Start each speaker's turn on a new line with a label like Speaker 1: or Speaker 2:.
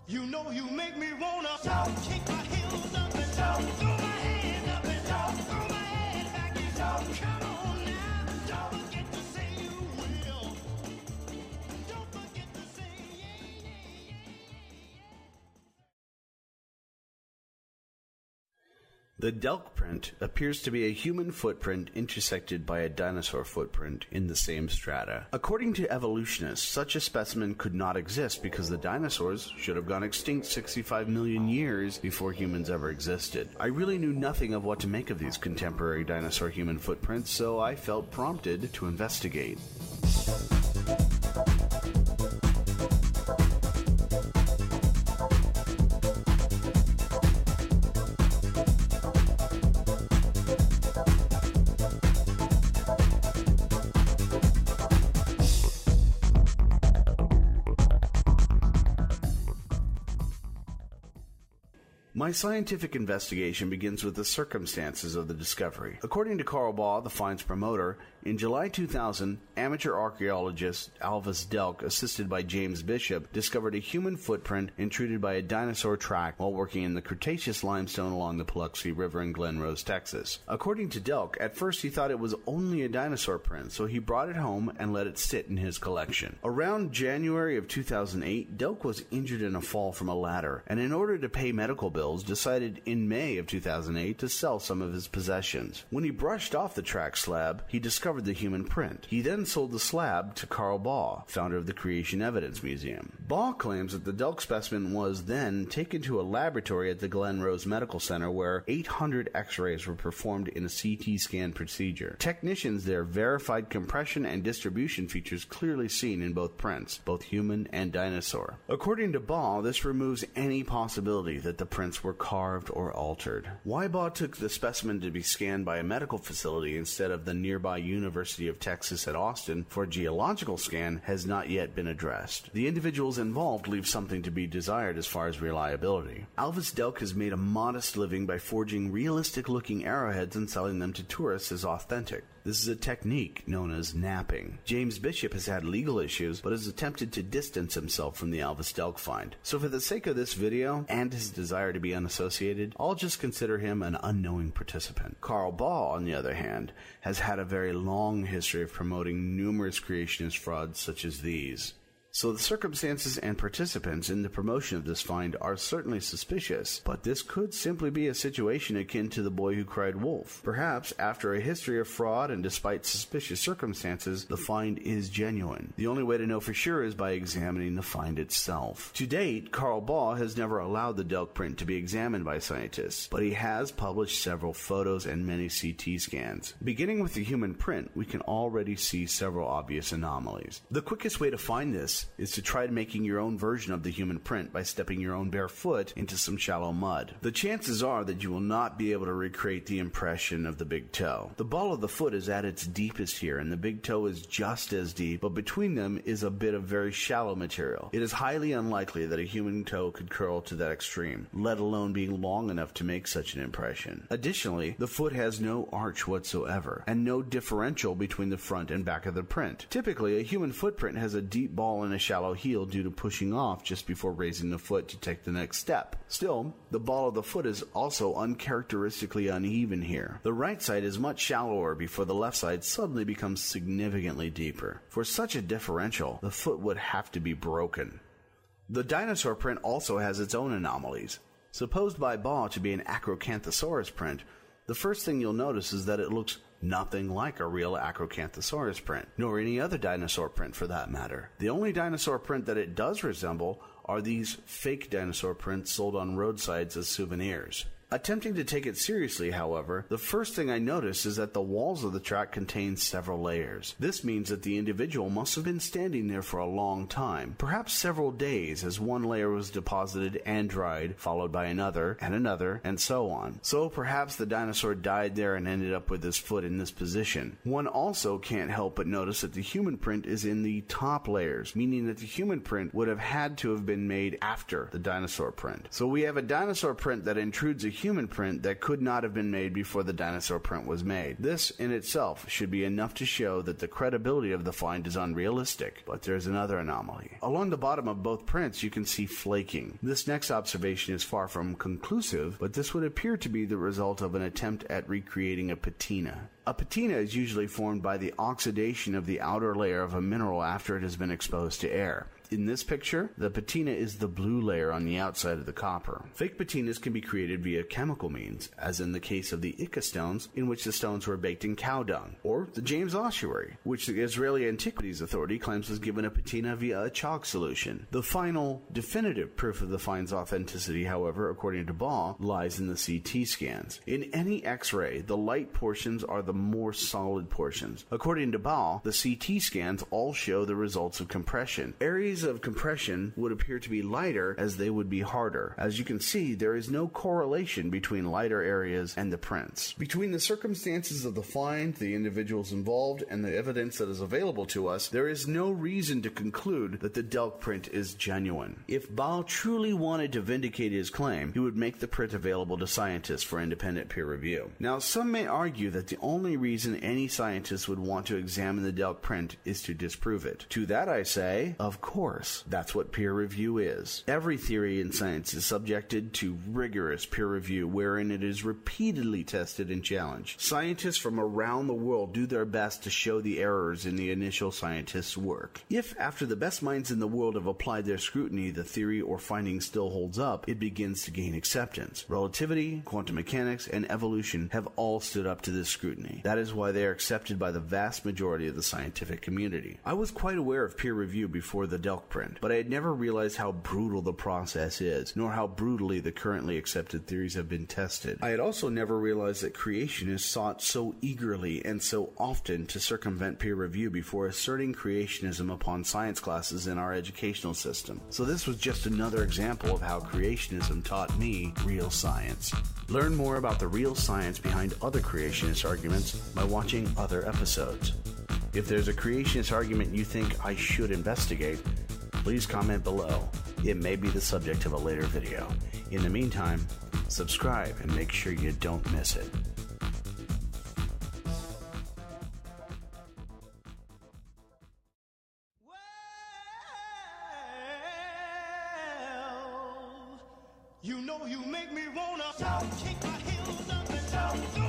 Speaker 1: You know you make me wanna shout, kick my heels up and shout, throw my hand up and shout, throw my head back and shout. Come on now, don't forget to say you will. Don't forget to say yeah, yeah, yeah.
Speaker 2: The Delk print appears to be a human footprint intersected by a dinosaur footprint in the same strata. According to evolutionists, such a specimen could not exist because the dinosaurs should have gone extinct 65 million years before humans ever existed. I really knew nothing of what to make of these contemporary dinosaur-human footprints, so I felt prompted to investigate. My scientific investigation begins with the circumstances of the discovery. According to Carl Baugh, the find's promoter, in July 2000, amateur archaeologist Alvis Delk, assisted by James Bishop, discovered a human footprint intruded by a dinosaur track while working in the Cretaceous limestone along the Paluxy River in Glen Rose, Texas. According to Delk, at first he thought it was only a dinosaur print, so he brought it home and let it sit in his collection. Around January of 2008, Delk was injured in a fall from a ladder, and in order to pay medical bills, decided in May of 2008 to sell some of his possessions. When he brushed off the track slab, he discovered the human print. He then sold the slab to Carl Baugh, founder of the Creation Evidence Museum. Baugh claims that the Delk specimen was then taken to a laboratory at the Glen Rose Medical Center where 800 x-rays were performed in a CT scan procedure. Technicians there verified compression and distribution features clearly seen in both prints, both human and dinosaur. According to Baugh, this removes any possibility that the prints were carved or altered. Why Baugh took the specimen to be scanned by a medical facility instead of the nearby University of Texas at Austin for a geological scan has not yet been addressed. The individuals involved leave something to be desired as far as reliability. Alvis Delk has made a modest living by forging realistic-looking arrowheads and selling them to tourists as authentic. This is a technique known as napping. James Bishop has had legal issues, but has attempted to distance himself from the Alvis Delk find. So for the sake of this video, and his desire to be unassociated, I'll just consider him an unknowing participant. Carl Baugh, on the other hand, has had a very long history of promoting numerous creationist frauds such as these. So the circumstances and participants in the promotion of this find are certainly suspicious, but this could simply be a situation akin to the boy who cried wolf. Perhaps, after a history of fraud and despite suspicious circumstances, the find is genuine. The only way to know for sure is by examining the find itself. To date, Carl Baugh has never allowed the Delk print to be examined by scientists, but he has published several photos and many CT scans. Beginning with the human print, we can already see several obvious anomalies. The quickest way to find this is to try making your own version of the human print by stepping your own bare foot into some shallow mud. The chances are that you will not be able to recreate the impression of the big toe. The ball of the foot is at its deepest here, and the big toe is just as deep, but between them is a bit of very shallow material. It is highly unlikely that a human toe could curl to that extreme, let alone being long enough to make such an impression. Additionally, the foot has no arch whatsoever, and no differential between the front and back of the print. Typically, a human footprint has a deep ball and a shallow heel due to pushing off just before raising the foot to take the next step. Still, the ball of the foot is also uncharacteristically uneven here. The right side is much shallower before the left side suddenly becomes significantly deeper. For such a differential, the foot would have to be broken. The dinosaur print also has its own anomalies. Supposed by Baugh to be an Acrocanthosaurus print, the first thing you'll notice is that it looks nothing like a real Acrocanthosaurus print, nor any other dinosaur print for that matter. The only dinosaur print that it does resemble are these fake dinosaur prints sold on roadsides as souvenirs. Attempting to take it seriously, however, the first thing I notice is that the walls of the track contain several layers. This means that the individual must have been standing there for a long time, perhaps several days, as one layer was deposited and dried, followed by another, and so on. So perhaps the dinosaur died there and ended up with his foot in this position. One also can't help but notice that the human print is in the top layers, meaning that the human print would have had to have been made after the dinosaur print. So we have a dinosaur print that intrudes a human print that could not have been made before the dinosaur print was made. This in itself should be enough to show that the credibility of the find is unrealistic. But there's another anomaly. Along the bottom of both prints you can see flaking. This next observation is far from conclusive, but this would appear to be the result of an attempt at recreating a patina. A patina is usually formed by the oxidation of the outer layer of a mineral after it has been exposed to air. In this picture, the patina is the blue layer on the outside of the copper. Fake patinas can be created via chemical means, as in the case of the Ica stones, in which the stones were baked in cow dung, or the James ossuary, which the Israeli Antiquities Authority claims was given a patina via a chalk solution. The final, definitive proof of the find's authenticity, however, according to Baugh, lies in the CT scans. In any X-ray, the light portions are the more solid portions. According to Baugh, the CT scans all show the results of compression. Areas of compression would appear to be lighter as they would be harder. As you can see, there is no correlation between lighter areas and the prints. Between the circumstances of the find, the individuals involved, and the evidence that is available to us, there is no reason to conclude that the Delk print is genuine. If Baugh truly wanted to vindicate his claim, he would make the print available to scientists for independent peer review. Now, some may argue that the only reason any scientist would want to examine the Delk print is to disprove it. To that I say, of course. That's what peer review is. Every theory in science is subjected to rigorous peer review wherein it is repeatedly tested and challenged. Scientists from around the world do their best to show the errors in the initial scientists' work. If, after the best minds in the world have applied their scrutiny, the theory or finding still holds up, it begins to gain acceptance. Relativity, quantum mechanics, and evolution have all stood up to this scrutiny. That is why they are accepted by the vast majority of the scientific community. I was quite aware of peer review before the Delk print, but I had never realized how brutal the process is, nor how brutally the currently accepted theories have been tested. I had also never realized that creationists sought so eagerly and so often to circumvent peer review before asserting creationism upon science classes in our educational system. So this was just another example of how creationism taught me real science. Learn more about the real science behind other creationist arguments by watching other episodes. If there's a creationist argument you think I should investigate, please comment below. It may be the subject of a later video. In the meantime, subscribe and make sure you don't miss it.
Speaker 1: Well, you know you make me wanna kick my heels up and down.